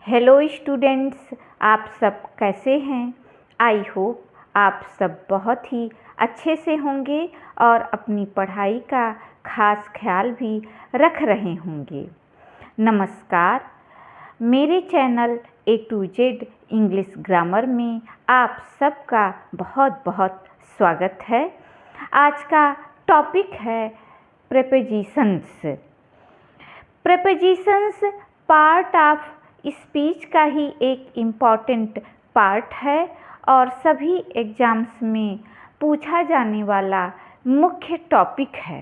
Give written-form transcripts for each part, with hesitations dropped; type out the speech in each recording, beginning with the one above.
Hello students, आप सब कैसे हैं। आई होप आप सब बहुत ही अच्छे से होंगे और अपनी पढ़ाई का खास ख्याल भी रख रहे होंगे। नमस्कार, मेरे channel A to Z English grammar में आप सबका बहुत बहुत स्वागत है। आज का टॉपिक है prepositions. Prepositions part of speech का ही एक इम्पॉर्टेंट पार्ट है और सभी एग्जाम्स में पूछा जाने वाला मुख्य टॉपिक है।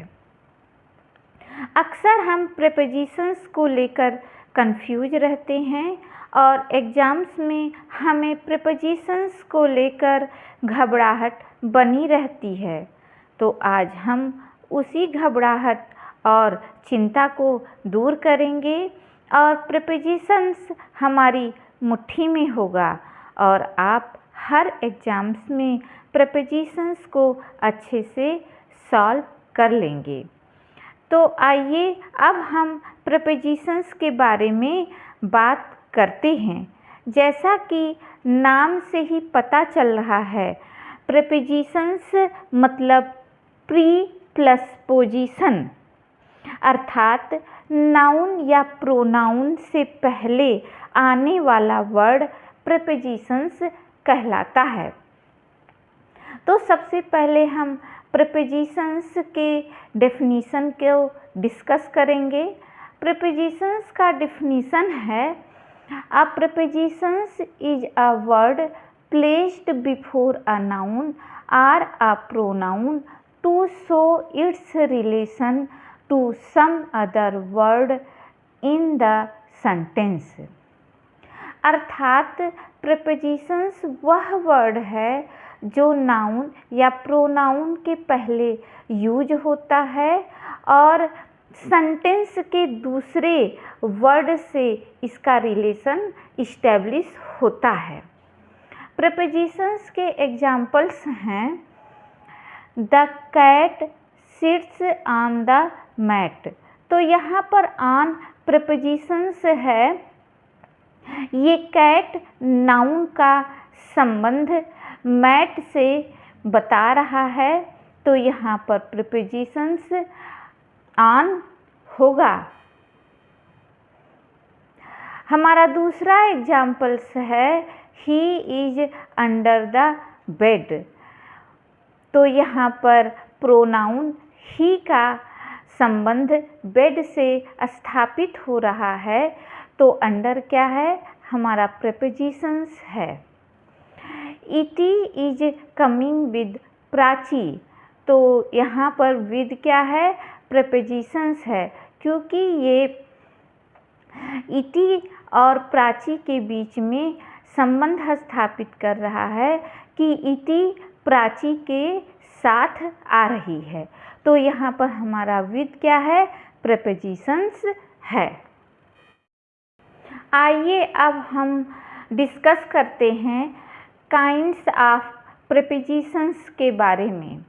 अक्सर हम प्रेपोजिशंस को लेकर कंफ्यूज रहते हैं और एग्जाम्स में हमें प्रेपोजिशंस को लेकर घबराहट बनी रहती है। तो आज हम उसी घबराहट और चिंता को दूर करेंगे और प्रेपोजिशंस हमारी मुट्ठी में होगा और आप हर एग्जाम्स में प्रेपोजिशंस को अच्छे से सॉल्व कर लेंगे। तो आइए अब हम प्रेपोजिशंस के बारे में बात करते हैं। जैसा कि नाम से ही पता चल रहा है, प्रेपोजिशंस मतलब प्री प्लस पोजीशन, अर्थात नाउन या प्रोनाउन से पहले आने वाला वर्ड प्रेपोजिशंस कहलाता है। तो सबसे पहले हम प्रेपोजिशंस के डेफिनीशन को डिस्कस करेंगे। प्रेपोजिशंस का डेफिनीशन है, a prepositions is a word placed before a noun और a pronoun to show its relation to some other word in the sentence। अर्थात प्रेपोजिशंस वह वर्ड है जो नाउन या प्रोनाउन के पहले यूज होता है और सेंटेंस के दूसरे वर्ड से इसका रिलेशन इस्टेब्लिश होता है। प्रेपोजिशंस के एग्जाम्पल्स हैं, the cat sits on the mat. तो यहाँ पर ऑन प्रेपोजिशंस है। ये कैट नाउन का संबंध मैट से बता रहा है, तो यहाँ पर प्रेपोजिशंस ऑन होगा। हमारा दूसरा एग्जाम्पल्स है, he is under the bed. तो यहाँ पर प्रोनाउन ही का संबंध बेड से स्थापित हो रहा है, तो अंडर क्या है, हमारा प्रेपोजिशंस है। इटी इज कमिंग विद प्राची। तो यहाँ पर विद क्या है, प्रेपोजिशंस है, क्योंकि ये इटी और प्राची के बीच में संबंध स्थापित कर रहा है कि इटी प्राची के साथ आ रही है। तो यहाँ पर हमारा विद क्या है, प्रेपोजिशंस है। आइए अब हम डिस्कस करते हैं काइंड्स ऑफ प्रेपोजिशंस के बारे में।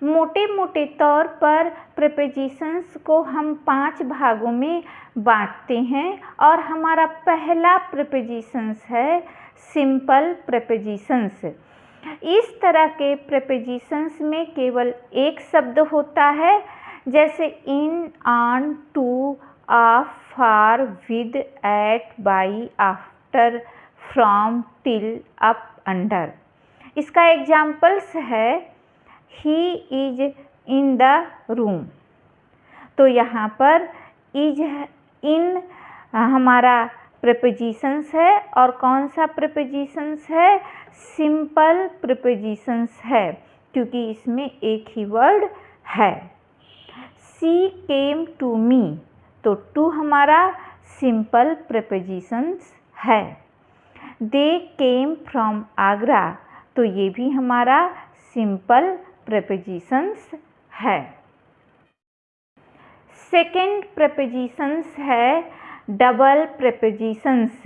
मोटे मोटे तौर पर प्रेपोजिशंस को हम 5 भागों में बांटते हैं और हमारा पहला प्रेपोजिशंस है सिंपल प्रेपोजिशंस। इस तरह के प्रेपोजिशंस में केवल एक शब्द होता है, जैसे in, on, to, of, for, with, at, by, after, from, till, up, under. इसका एग्जाम्पल्स है, he is in the room. तो यहाँ पर इज इन हमारा प्रेपोजिशंस है और कौन सा प्रेपोजिशंस है, सिंपल प्रेपोजिशंस है, क्योंकि इसमें एक ही वर्ड है। शी केम टू मी, तो टू हमारा सिंपल प्रेपोजिशंस है। दे केम फ्रॉम आगरा, तो ये भी हमारा सिंपल प्रेपोजिशंस है। सेकेंड प्रेपोजिशंस है double prepositions.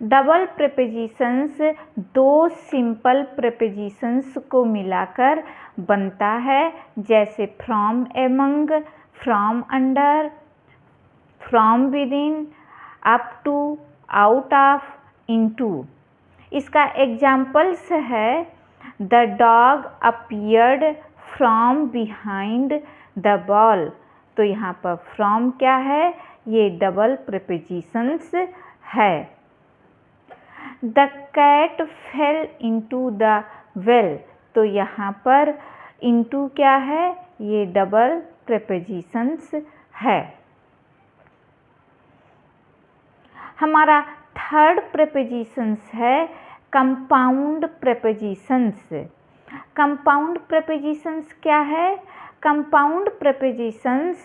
Double prepositions 2 simple prepositions को मिलाकर बनता है, जैसे from among, from under, from within, up to out of, into. इसका एग्जाम्पल्स है the dog appeared from behind the ball. तो यहाँ पर फ्रॉम क्या है, ये डबल प्रीपोजिशंस है। The cat fell into the well. तो यहाँ पर इनटू क्या है, ये डबल प्रीपोजिशंस है। हमारा थर्ड प्रीपोजिशंस है कंपाउंड प्रीपोजिशंस। कंपाउंड प्रीपोजिशंस क्या है? कंपाउंड प्रीपोजिशंस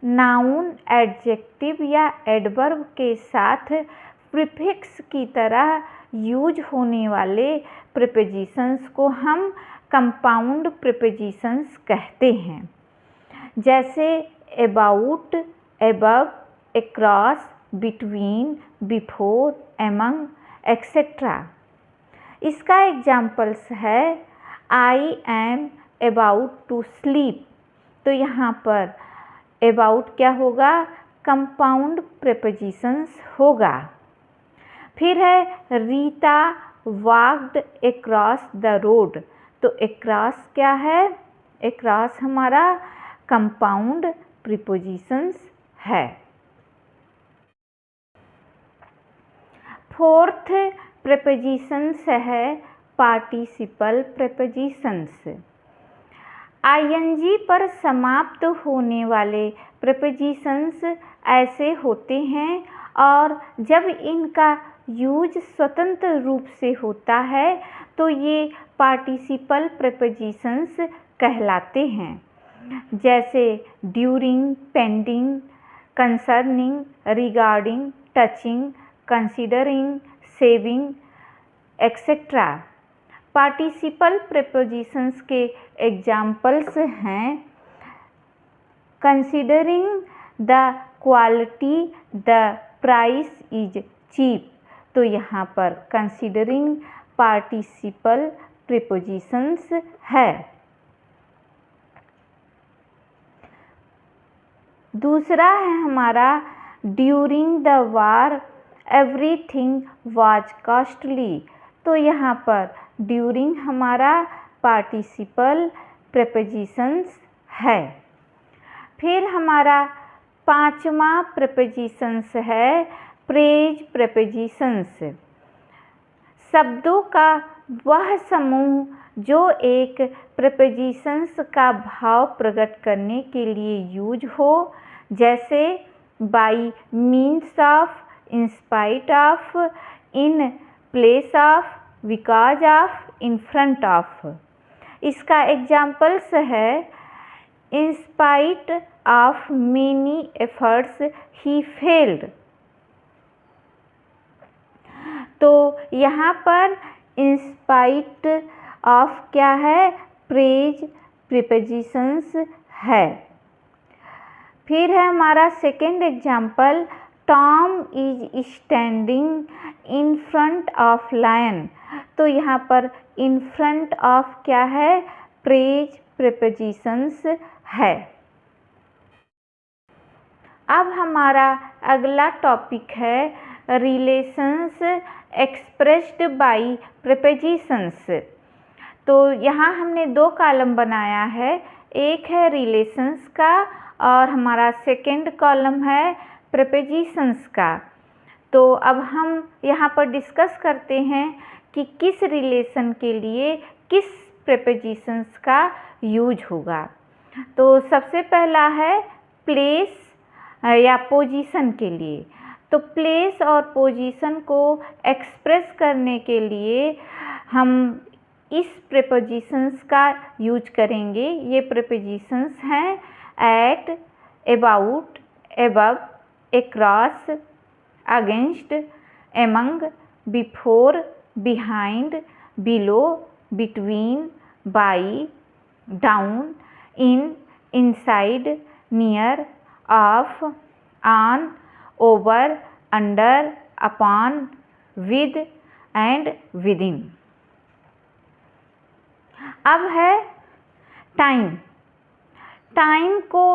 नाउन, एडजेक्टिव या एडवर्ब के साथ प्रीफिक्स की तरह यूज होने वाले प्रीपोजिशंस को हम कंपाउंड प्रीपोजिशंस कहते हैं। जैसे about, above, across, between, before, among, etcetera. इसका एग्जाम्पल्स है I am about to sleep. तो यहाँ पर अबाउट क्या होगा, कंपाउंड प्रीपोजिशंस होगा। फिर है Rita walked across the road. तो अक्रॉस क्या है, अक्रॉस हमारा कंपाउंड प्रीपोजिशंस है। फोर्थ प्रीपोजिशंस है पार्टिसिपल प्रीपोजिशंस। आईएनजी पर समाप्त होने वाले प्रीपोजिशंस ऐसे होते हैं और जब इनका यूज स्वतंत्र रूप से होता है तो ये पार्टिसिपल प्रीपोजिशंस कहलाते हैं। जैसे during, pending, concerning, regarding, touching, considering, saving, etcetera. Participle prepositions के एग्जाम्पल्स हैं considering the quality, the price is cheap. तो यहाँ पर कंसीडरिंग पार्टिसिपल प्रीपोजिशंस है। दूसरा है हमारा during the war everything was costly. तो यहाँ पर ड्यूरिंग हमारा पार्टिसिपल प्रीपोजिशंस है। फिर हमारा पांचवा प्रीपोजिशंस है प्रेज प्रीपोजिशंस। शब्दों का वह समूह जो एक प्रीपोजिशंस का भाव प्रकट करने के लिए यूज हो, जैसे by means of, in spite of, in place of, because of, in front of. इसका एग्जाम्पल्स है in spite of many efforts he failed. तो यहाँ पर इन स्पाइट ऑफ क्या है, प्रेज प्रीपोजिशंस है। फिर है हमारा second example Tom is standing in front of lion. तो यहाँ पर इन फ्रंट ऑफ क्या है, प्रेज प्रीपोजिशंस है। अब हमारा अगला टॉपिक है रिलेशंस एक्सप्रेस्ड बाई प्रीपोजिशंस। तो यहाँ हमने दो कॉलम बनाया है, एक है रिलेशंस का और हमारा सेकेंड कॉलम है प्रीपोजिशंस का। तो अब हम यहाँ पर डिस्कस करते हैं कि किस रिलेशन के लिए किस प्रीपोजिशंस का यूज होगा। तो सबसे पहला है प्लेस या पोजीशन के लिए। तो प्लेस और पोजीशन को एक्सप्रेस करने के लिए हम इस प्रीपोजिशंस का यूज करेंगे। ये प्रीपोजिशंस हैं at, about, above, across, against, among, before, behind, below, between, by, down, in, inside, near, of, on, over, under, upon, with and within. अब है टाइम। टाइम को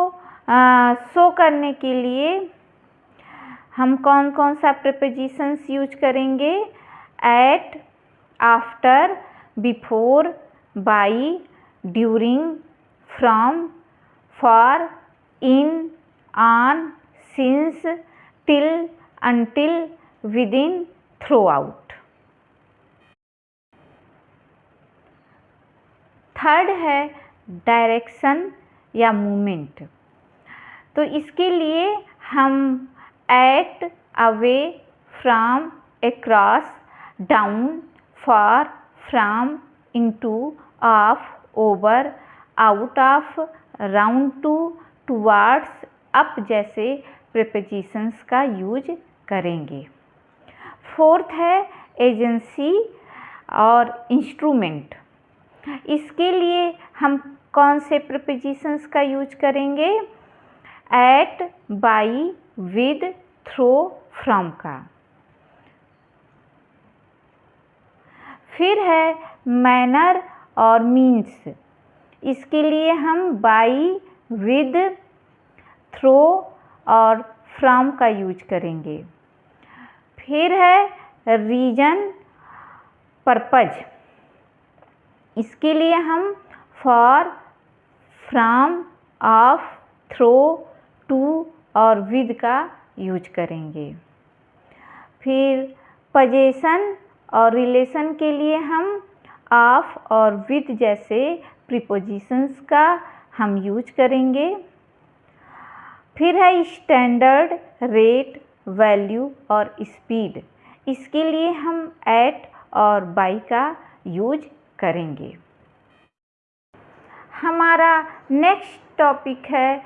शो करने के लिए हम कौन कौन सा प्रीपोजिशंस यूज करेंगे? At, after, before, by, during, from, for, in, on, since, till, until, within, throughout. Third है डायरेक्शन या मूवमेंट। तो इसके लिए हम at, away, from, across, down, for, from, into, of, over, out of, round to, towards, up जैसे prepositions का use करेंगे। Fourth है एजेंसी और इंस्ट्रूमेंट। इसके लिए हम कौन से प्रीपोजिशंस का यूज करेंगे? At, by, with, through, from का। फिर है मैनर और मीन्स। इसके लिए हम बाई, विद, थ्रू और फ्रॉम का यूज करेंगे। फिर है रीजन, पर्पज। इसके लिए हम for, from, of, through, to और विद का यूज करेंगे। फिर पोजीशन और रिलेशन के लिए हम ऑफ और विद जैसे प्रीपोजिशंस का हम यूज करेंगे। फिर है स्टैंडर्ड, रेट, वैल्यू और स्पीड। इसके लिए हम एट और बाई का यूज करेंगे। हमारा नेक्स्ट टॉपिक है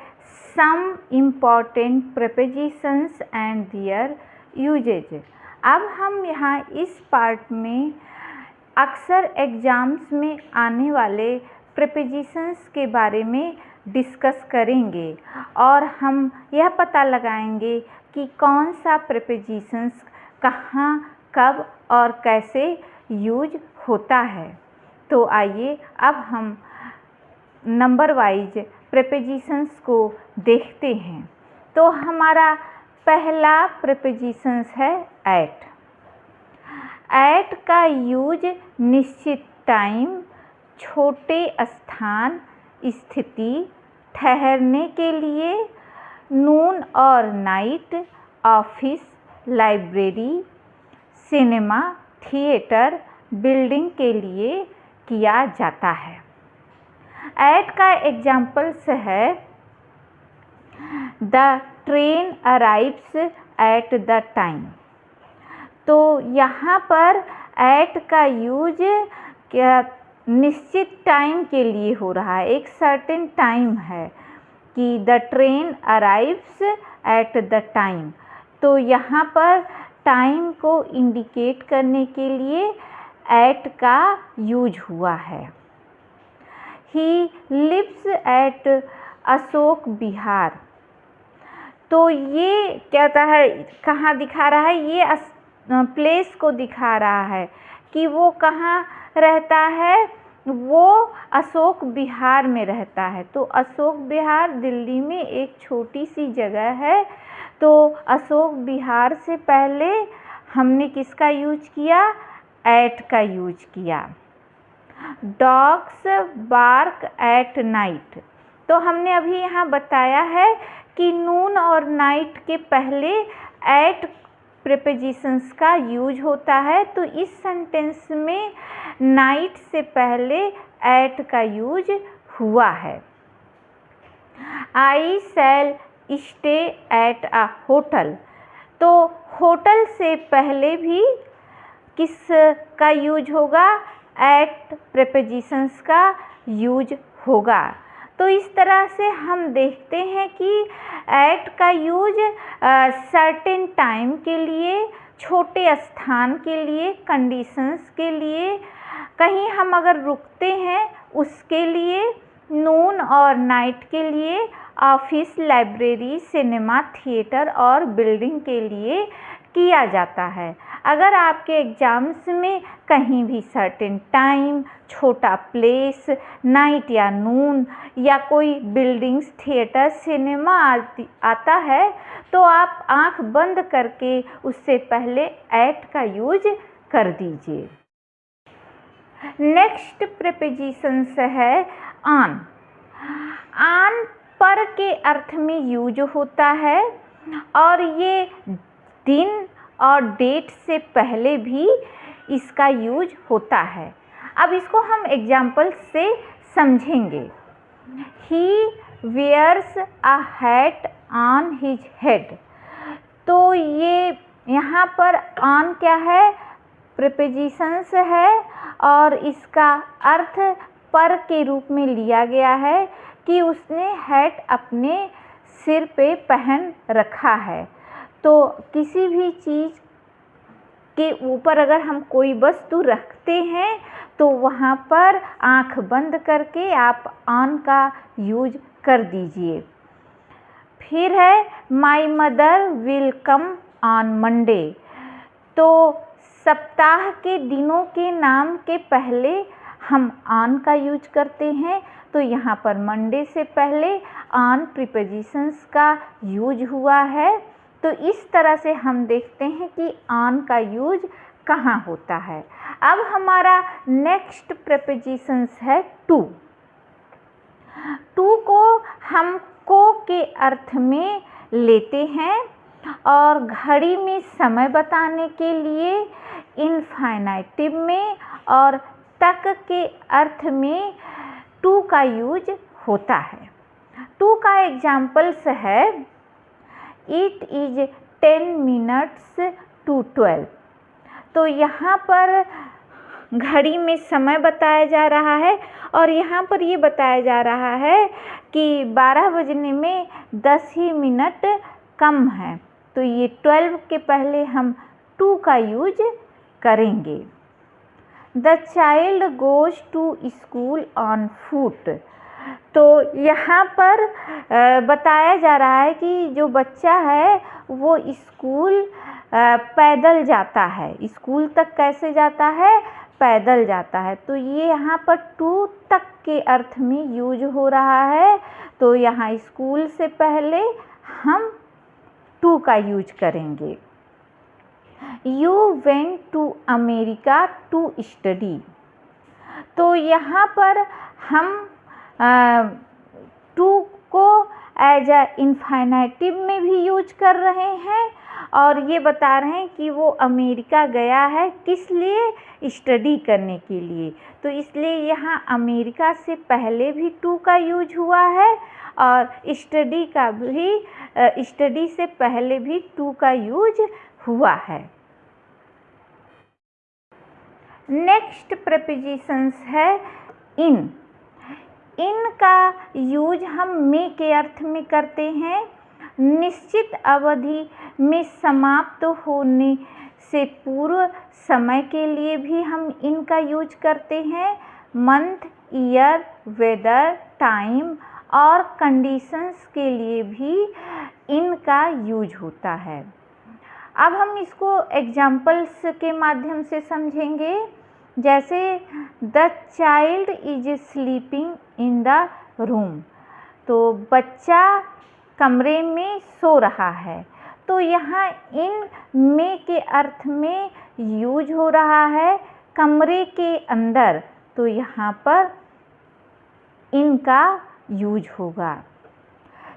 some important prepositions and their usages. अब हम यहाँ इस पार्ट में अक्सर एग्जाम्स में आने वाले प्रीपोजिशंस के बारे में डिस्कस करेंगे और हम यह पता लगाएंगे कि कौन सा प्रीपोजिशंस कहाँ, कब और कैसे यूज होता है। तो आइए अब हम नंबर वाइज प्रीपोजिशंस को देखते हैं। तो हमारा पहला प्रीपोजिशंस है एट। एट का यूज निश्चित टाइम, छोटे स्थान, स्थिति, ठहरने के लिए, नून और night, office, library, cinema, theatre, building के लिए किया जाता है। एट का एग्जाम्पल्स है the train arrives at the time. तो यहाँ पर एट का यूज क्या निश्चित टाइम के लिए हो रहा है, एक सर्टेन टाइम है कि the train arrives at the time. तो यहाँ पर टाइम को इंडिकेट करने के लिए एट का यूज हुआ है। He lives at Ashok Vihar. तो ये कहता है, कहाँ दिखा रहा है? ये प्लेस को दिखा रहा है कि वो कहाँ रहता है, वो अशोक विहार में रहता है। तो अशोक विहार दिल्ली में एक छोटी सी जगह है। तो अशोक विहार से पहले हमने किसका यूज किया? एट का यूज किया। Dogs bark at night. तो हमने अभी यहाँ बताया है कि नून और नाइट के पहले एट प्रीपोजिशंस का यूज होता है। तो इस सेंटेंस में नाइट से पहले एट का यूज हुआ है। I shall stay at a hotel. तो होटल से पहले भी किस का यूज होगा? एट प्रीपोजिशंस का यूज होगा। तो इस तरह से हम देखते हैं कि एट का यूज सर्टेन टाइम के लिए, छोटे स्थान के लिए, कंडीशंस के लिए, कहीं हम अगर रुकते हैं उसके लिए, नून और नाइट के लिए, ऑफिस, लाइब्रेरी, सिनेमा, थिएटर और बिल्डिंग के लिए किया जाता है। अगर आपके एग्ज़ाम्स में कहीं भी सर्टेन टाइम, छोटा प्लेस, नाइट या नून या कोई बिल्डिंग्स, थिएटर, सिनेमा आता है तो आप आंख बंद करके उससे पहले एट का यूज कर दीजिए। नेक्स्ट प्रीपोजिशंस है ऑन। ऑन पर के अर्थ में यूज होता है और ये दिन और डेट से पहले भी इसका यूज होता है। अब इसको हम एग्जाम्पल से समझेंगे। He wears a hat on his head। तो ये यहाँ पर on क्या है, प्रीपोजिशंस है और इसका अर्थ पर के रूप में लिया गया है कि उसने हैट अपने सिर पे पहन रखा है। तो किसी भी चीज़ के ऊपर अगर हम कोई वस्तु रखते हैं तो वहाँ पर आंख बंद करके आप ऑन का यूज कर दीजिए। फिर है my mother will come on Monday. तो सप्ताह के दिनों के नाम के पहले हम ऑन का यूज करते हैं, तो यहाँ पर मंडे से पहले ऑन प्रीपोजिशंस का यूज हुआ है। तो इस तरह से हम देखते हैं कि ऑन का यूज कहाँ होता है। अब हमारा नेक्स्ट प्रीपोजिशंस है टू। टू को हम को के अर्थ में लेते हैं और घड़ी में समय बताने के लिए इनफाइनाइटिव में और तक के अर्थ में टू का यूज होता है। टू का एग्जाम्पल्स है इट इज 10 minutes to 12। तो यहाँ पर घड़ी में समय बताया जा रहा है और यहाँ पर ये बताया जा रहा है कि 12 बजने में 10 ही मिनट कम है। तो ये 12 के पहले हम टू का यूज करेंगे। The child goes to school on foot. तो यहाँ पर बताया जा रहा है कि जो बच्चा है वो स्कूल पैदल जाता है। स्कूल तक कैसे जाता है, पैदल जाता है। तो ये यहाँ पर टू तक के अर्थ में यूज हो रहा है। तो यहाँ स्कूल से पहले हम टू का यूज करेंगे। You went to America to study. तो यहाँ पर हम टू को एज अ इनफाइनाइटिव में भी यूज कर रहे हैं और ये बता रहे हैं कि वो अमेरिका गया है, किस लिए, स्टडी करने के लिए। तो इसलिए यहाँ अमेरिका से पहले भी टू का यूज हुआ है और स्टडी का भी स्टडी से पहले भी टू का यूज हुआ है। नेक्स्ट प्रीपोजिशंस है इन। इन का यूज हम में के अर्थ में करते हैं। निश्चित अवधि में समाप्त होने से पूर्व समय के लिए भी हम इन का यूज करते हैं। मंथ, ईयर, वेदर, टाइम और कंडीशंस के लिए भी इन का यूज होता है। अब हम इसको एग्जाम्पल्स के माध्यम से समझेंगे। जैसे the child is sleeping in the room. तो बच्चा कमरे में सो रहा है। तो यहाँ इन में के अर्थ में यूज हो रहा है कमरे के अंदर। तो यहाँ पर इन का यूज होगा।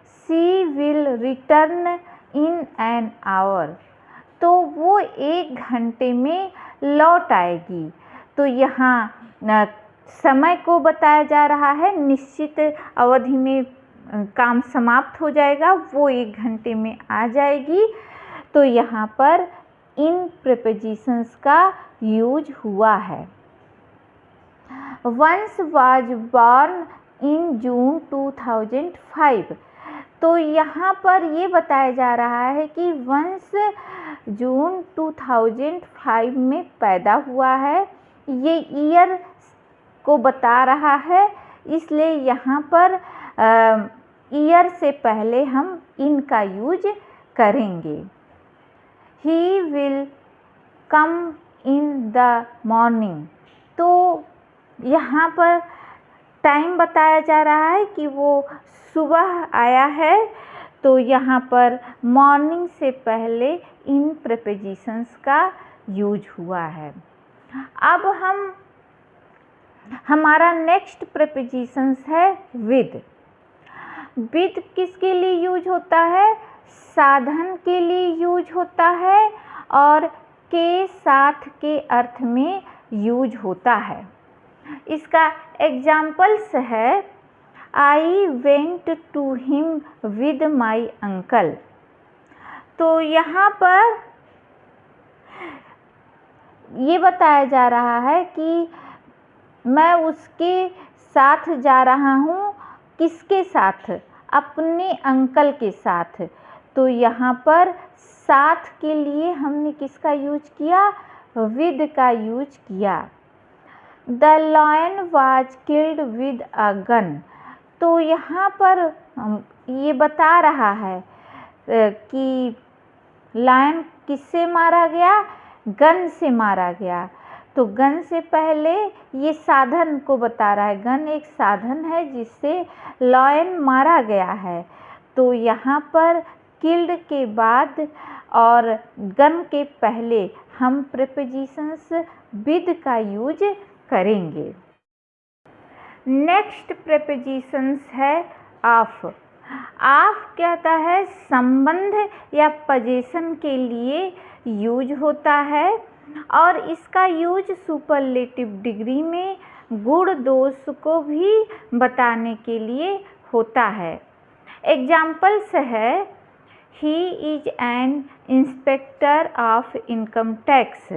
She will return in an hour. तो वो 1 घंटे में लौट आएगी। तो यहाँ समय को बताया जा रहा है, निश्चित अवधि में काम समाप्त हो जाएगा, वो 1 घंटे में आ जाएगी। तो यहाँ पर इन प्रीपोजिशंस का यूज हुआ है। वंस वाज बॉर्न इन जून 2005। तो यहाँ पर ये बताया जा रहा है कि वंस जून 2005 में पैदा हुआ है। ये ईयर को बता रहा है, इसलिए यहाँ पर ईयर से पहले हम इन का यूज करेंगे। He will come in the morning. तो यहाँ पर टाइम बताया जा रहा है कि वो सुबह आया है, तो यहाँ पर मॉर्निंग से पहले इन प्रीपोजिशंस का यूज हुआ है। अब हमारा नेक्स्ट प्रीपोजिशंस है विद। विद किसके लिए यूज होता है? साधन के लिए यूज होता है और के साथ के अर्थ में यूज होता है। इसका एग्जाम्पल्स है I went to him with my uncle. तो यहाँ पर ये बताया जा रहा है कि मैं उसके साथ जा रहा हूँ। किसके साथ? अपने अंकल के साथ। तो यहाँ पर साथ के लिए हमने किसका यूज किया? विद का यूज किया। The lion was killed with a gun. तो यहाँ पर ये बता रहा है कि लायन किससे मारा गया? गन से मारा गया। तो गन से पहले ये साधन को बता रहा है। गन एक साधन है जिससे लायन मारा गया है। तो यहाँ पर किल्ड के बाद और गन के पहले हम प्रीपोजिशंस विद का यूज करेंगे। नेक्स्ट प्रीपोजिशंस है ऑफ। ऑफ कहता है संबंध या पोजीशन के लिए यूज होता है और इसका यूज सुपरलेटिव डिग्री में गुण दोष को भी बताने के लिए होता है। एग्जाम्पल्स है he is an inspector of income tax.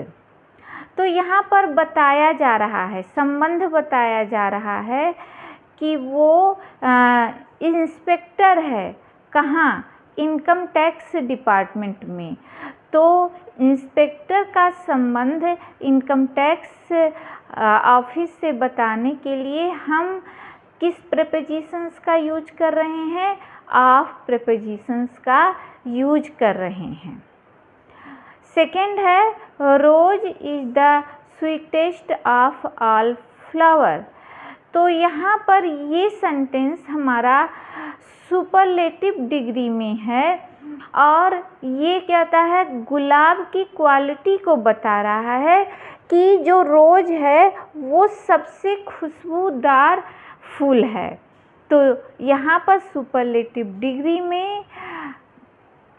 तो यहाँ पर बताया जा रहा है, संबंध बताया जा रहा है कि वो इंस्पेक्टर है। कहाँ? इनकम टैक्स डिपार्टमेंट में। तो इंस्पेक्टर का संबंध इनकम टैक्स ऑफिस से बताने के लिए हम किस प्रीपोजिशंस का यूज कर रहे हैं? ऑफ प्रीपोजिशंस का यूज कर रहे हैं। सेकेंड है rose is the sweetest of all flower. तो यहाँ पर ये सेंटेंस हमारा सुपरलेटिव डिग्री में है और ये कहता है गुलाब की क्वालिटी को बता रहा है कि जो रोज है वो सबसे खुशबूदार फूल है। तो यहाँ पर सुपरलेटिव डिग्री में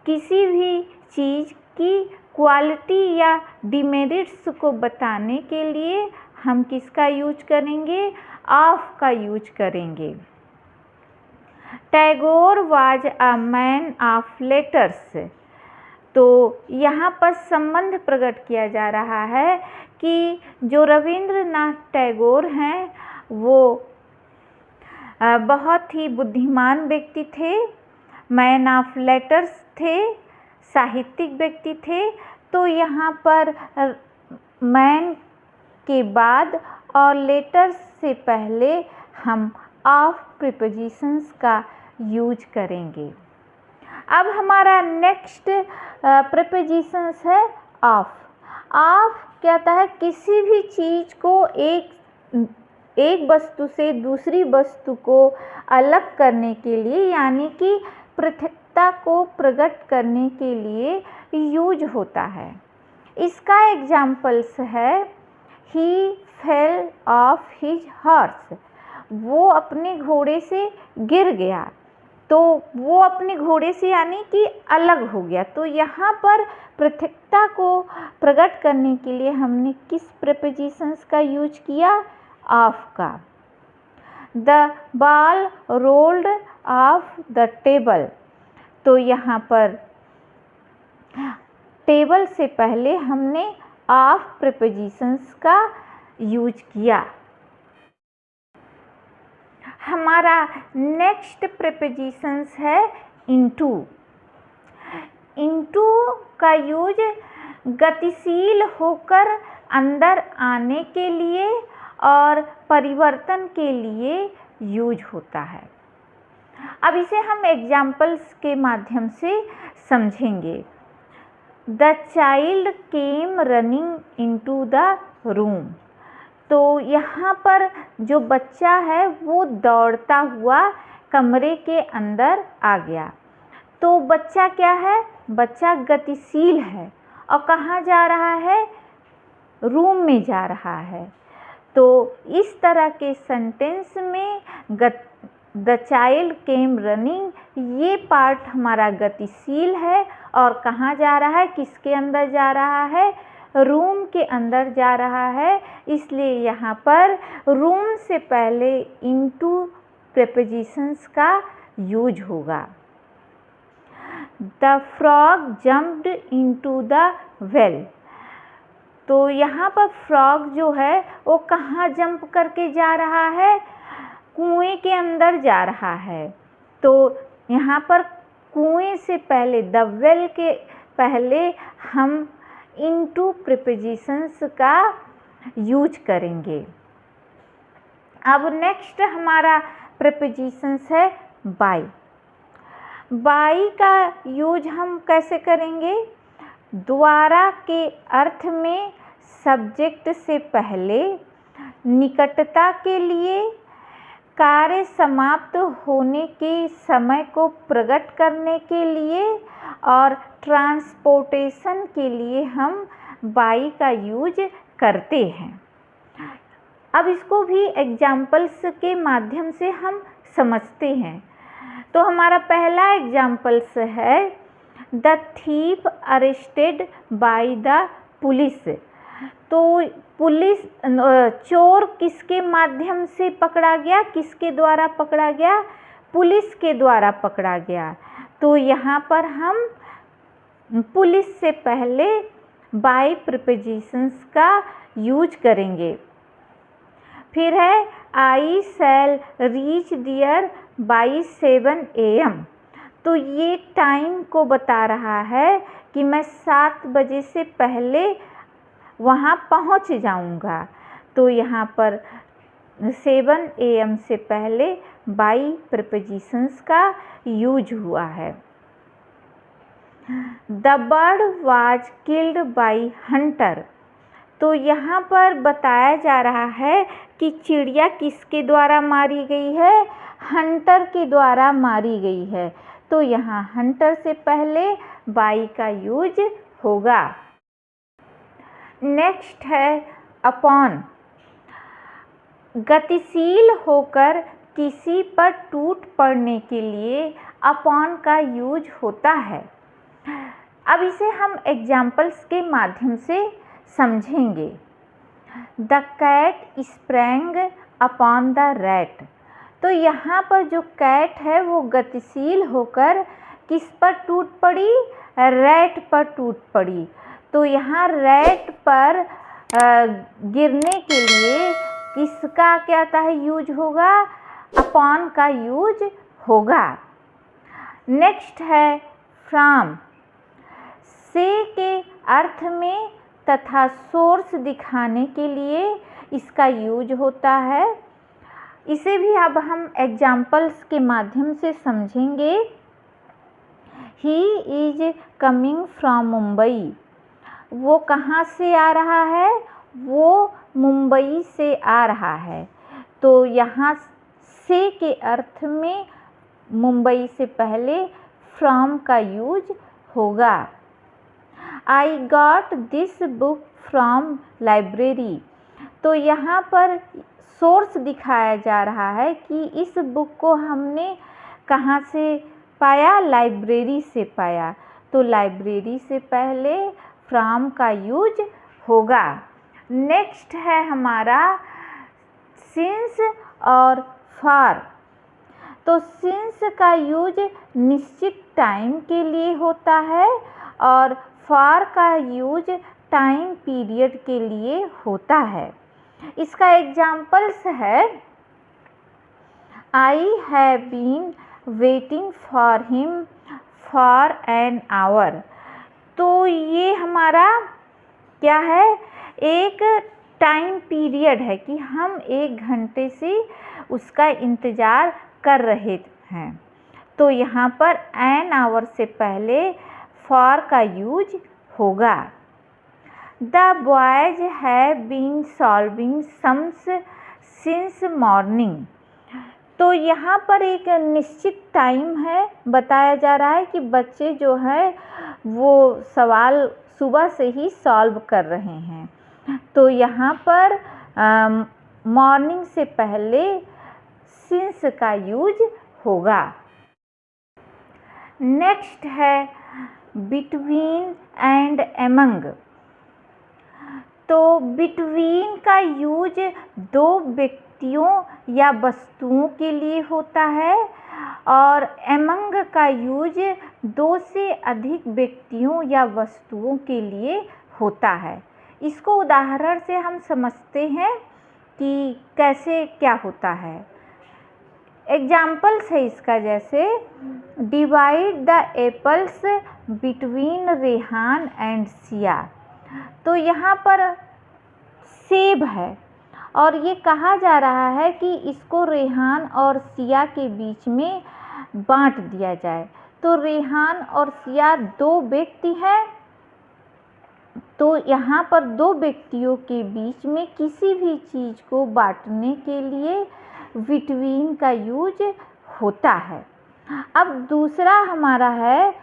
किसी भी चीज़ की क्वालिटी या डिमेरिट्स को बताने के लिए हम किसका यूज करेंगे? ऑफ का यूज करेंगे। Tagore was a man of letters. तो यहाँ पर संबंध प्रकट किया जा रहा है कि जो रविंद्रनाथ टैगोर हैं वो बहुत ही बुद्धिमान व्यक्ति थे, मैन ऑफ लेटर्स थे, साहित्यिक व्यक्ति थे। तो यहाँ पर मैन के बाद और लेटर्स से पहले हम ऑफ प्रीपोजिशंस का यूज करेंगे। अब हमारा नेक्स्ट प्रीपोजिशंस है ऑफ। ऑफ कहता है किसी भी चीज़ को एक वस्तु से दूसरी वस्तु को अलग करने के लिए, यानी कि पृथकता को प्रकट करने के लिए यूज होता है। इसका एग्जाम्पल्स है ही फेल ऑफ हिज हॉर्स। वो अपने घोड़े से गिर गया। तो वो अपने घोड़े से यानी कि अलग हो गया। तो यहाँ पर पृथकता को प्रकट करने के लिए हमने किस प्रीपोजिशंस का यूज किया? ऑफ का। The ball rolled of the table. तो यहाँ पर टेबल से पहले हमने ऑफ प्रीपोजिशंस का यूज किया। हमारा नेक्स्ट प्रीपोजिशंस है इनटू। इनटू का यूज गतिशील होकर अंदर आने के लिए और परिवर्तन के लिए यूज होता है। अब इसे हम एग्जाम्पल्स के माध्यम से समझेंगे। The child came running into the room. तो यहाँ पर जो बच्चा है वो दौड़ता हुआ कमरे के अंदर आ गया। तो बच्चा क्या है? बच्चा गतिशील है और कहाँ जा रहा है? रूम में जा रहा है। तो इस तरह के सेंटेंस में द चाइल्ड केम रनिंग ये पार्ट हमारा गतिशील है और कहाँ जा रहा है? किसके अंदर जा रहा है? रूम के अंदर जा रहा है। इसलिए यहाँ पर रूम से पहले इनटू प्रीपोजिशंस का यूज होगा। The frog jumped into the well. तो यहाँ पर फ्रॉग जो है वो कहाँ जंप करके जा रहा है? कुएं के अंदर जा रहा है। तो यहाँ पर कुएं से पहले, द वेल के पहले हम इनटू प्रीपोजिशंस का यूज करेंगे। अब नेक्स्ट हमारा प्रीपोजिशंस है बाय। बाय का यूज हम कैसे करेंगे? द्वारा के अर्थ में सब्जेक्ट से पहले, निकटता के लिए, कार्य समाप्त होने के समय को प्रकट करने के लिए और ट्रांसपोर्टेशन के लिए हम बाय का यूज करते हैं। अब इसको भी एग्जाम्पल्स के माध्यम से हम समझते हैं। तो हमारा पहला एग्जाम्पल्स है the thief arrested by the police. तो पुलिस चोर किसके माध्यम से पकड़ा गया? किसके द्वारा पकड़ा गया? पुलिस के द्वारा पकड़ा गया। तो यहाँ पर हम पुलिस से पहले बाय प्रीपोजिशंस का यूज करेंगे। फिर है I shell reach there bye 7 AM। तो ये टाइम को बता रहा है कि मैं 7 बजे से पहले वहाँ पहुँच जाऊँगा। तो यहाँ पर 7 AM से पहले बाय प्रीपोजिशंस का यूज हुआ है। The bird was killed by Hunter. तो यहाँ पर बताया जा रहा है कि चिड़िया किसके द्वारा मारी गई है? हंटर के द्वारा मारी गई है। तो यहाँ हंटर से पहले बाय का यूज होगा। नेक्स्ट है अपॉन। गतिशील होकर किसी पर टूट पड़ने के लिए अपॉन का यूज होता है। अब इसे हम एग्जाम्पल्स के माध्यम से समझेंगे। The cat sprang upon the rat. तो यहाँ पर जो कैट है वो गतिशील होकर किस पर टूट पड़ी? रैट पर टूट पड़ी। तो यहाँ रैट पर गिरने के लिए किसका क्या है यूज होगा? अपॉन का यूज होगा। नेक्स्ट है फ्रॉम। से के अर्थ में तथा सोर्स दिखाने के लिए इसका यूज होता है। इसे भी अब हम एग्जाम्पल्स के माध्यम से समझेंगे। He is coming from Mumbai. वो कहाँ से आ रहा है? वो मुंबई से आ रहा है। तो यहाँ से के अर्थ में मुंबई से पहले फ्रॉम का यूज होगा। I got this book from library. तो यहाँ पर सोर्स दिखाया जा रहा है कि इस बुक को हमने कहाँ से पाया? लाइब्रेरी से पाया। तो लाइब्रेरी से पहले फ्रॉम का यूज होगा। नेक्स्ट है हमारा सिंस और फॉर। तो सिंस का यूज निश्चित टाइम के लिए होता है और फॉर का यूज टाइम पीरियड के लिए होता है। इसका एग्जाम्पल्स है I have been waiting for him for an hour. तो ये हमारा क्या है? एक टाइम पीरियड है कि हम 1 घंटे से उसका इंतज़ार कर रहे हैं। तो यहाँ पर एन आवर से पहले फॉर का यूज होगा। The boys have been solving sums since morning। तो यहाँ पर एक निश्चित टाइम है, बताया जा रहा है कि बच्चे जो है वो सवाल सुबह से ही सॉल्व कर रहे हैं। तो यहाँ पर मॉर्निंग से पहले सिंस का यूज होगा। नेक्स्ट है बिटवीन एंड एमंग। तो बिटवीन का यूज दो व्यक्तियों या वस्तुओं के लिए होता है और एमंग का यूज दो से अधिक व्यक्तियों या वस्तुओं के लिए होता है। इसको उदाहरण से हम समझते हैं कि कैसे क्या होता है। एग्जाम्पल्स है इसका, जैसे divide the apples between Rehan and Siya. तो यहाँ पर सेब है और ये कहा जा रहा है कि इसको रेहान और सिया के बीच में बांट दिया जाए। तो रेहान और सिया दो व्यक्ति हैं, तो यहाँ पर दो व्यक्तियों के बीच में किसी भी चीज़ को बांटने के लिए बिटवीन का यूज होता है। अब दूसरा हमारा है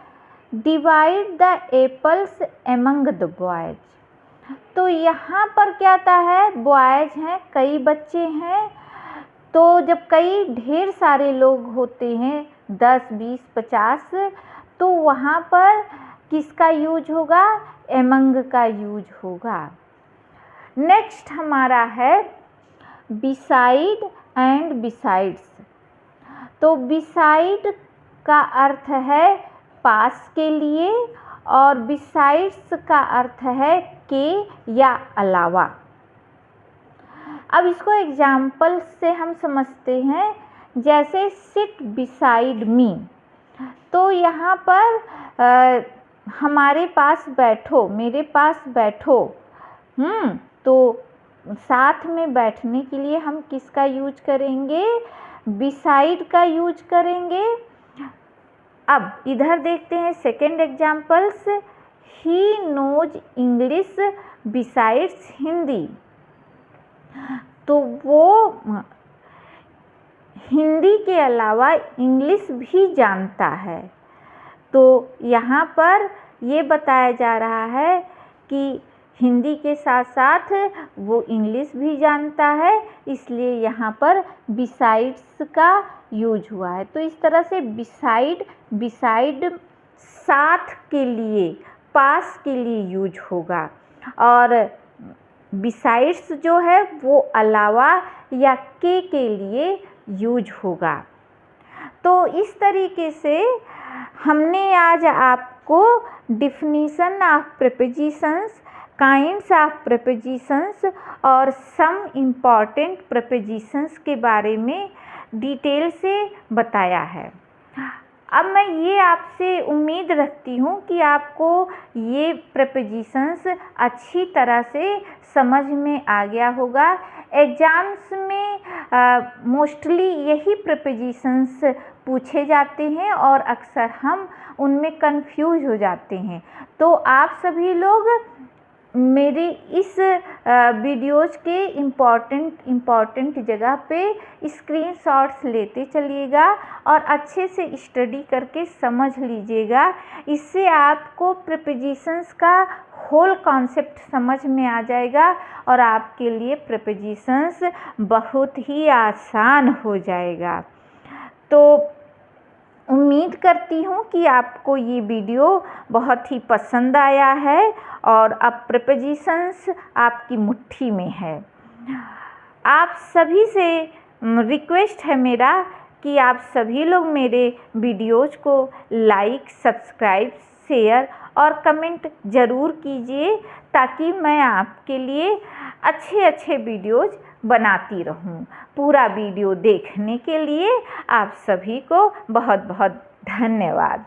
divide the apples among the boys. तो यहाँ पर क्या आता है, बॉयज हैं, कई बच्चे हैं। तो जब कई ढेर सारे लोग होते हैं 10, 20, 50, तो वहाँ पर किसका यूज होगा, एमंग का यूज होगा। नेक्स्ट हमारा है बिसाइड एंड बिसाइड्स। तो बिसाइड का अर्थ है पास के लिए और बिसाइड्स का अर्थ है के या अलावा। अब इसको एग्जाम्पल से हम समझते हैं, जैसे सिट बिसाइड मी। तो यहाँ पर हमारे पास बैठो, मेरे पास बैठो। तो साथ में बैठने के लिए हम किसका यूज करेंगे, बिसाइड का यूज करेंगे। अब इधर देखते हैं second examples. He knows English besides Hindi. तो वो हिंदी के अलावा इंग्लिश भी जानता है। तो यहाँ पर ये बताया जा रहा है कि हिंदी के साथ साथ वो इंग्लिश भी जानता है, इसलिए यहाँ पर बिसाइड्स का यूज हुआ है। तो इस तरह से बिसाइड साथ के लिए, पास के लिए यूज होगा और बिसाइड्स जो है वो अलावा या के लिए यूज होगा। तो इस तरीके से हमने आज आपको definition of prepositions, kinds of prepositions और सम इम्पॉर्टेंट प्रीपोजिशंस के बारे में डिटेल से बताया है। अब मैं ये आपसे उम्मीद रखती हूँ कि आपको ये प्रीपोजिशंस अच्छी तरह से समझ में आ गया होगा। एग्ज़ाम्स में मोस्टली यही प्रीपोजिशंस पूछे जाते हैं और अक्सर हम उनमें कंफ्यूज हो जाते हैं। तो आप सभी लोग मेरी इस वीडियोज़ के इम्पॉर्टेंट जगह पे स्क्रीनशॉट्स लेते चलिएगा और अच्छे से स्टडी करके समझ लीजिएगा। इससे आपको प्रीपोजिशंस का होल कॉन्सेप्ट समझ में आ जाएगा और आपके लिए प्रीपोजिशंस बहुत ही आसान हो जाएगा। तो उम्मीद करती हूँ कि आपको ये वीडियो बहुत ही पसंद आया है और अब प्रीपोजिशंस आपकी मुट्ठी में है। आप सभी से रिक्वेस्ट है मेरा कि आप सभी लोग मेरे वीडियोज़ को लाइक, सब्सक्राइब, शेयर और कमेंट ज़रूर कीजिए ताकि मैं आपके लिए अच्छे वीडियोज़ बनाती रहूं। पूरा वीडियो देखने के लिए आप सभी को बहुत बहुत धन्यवाद।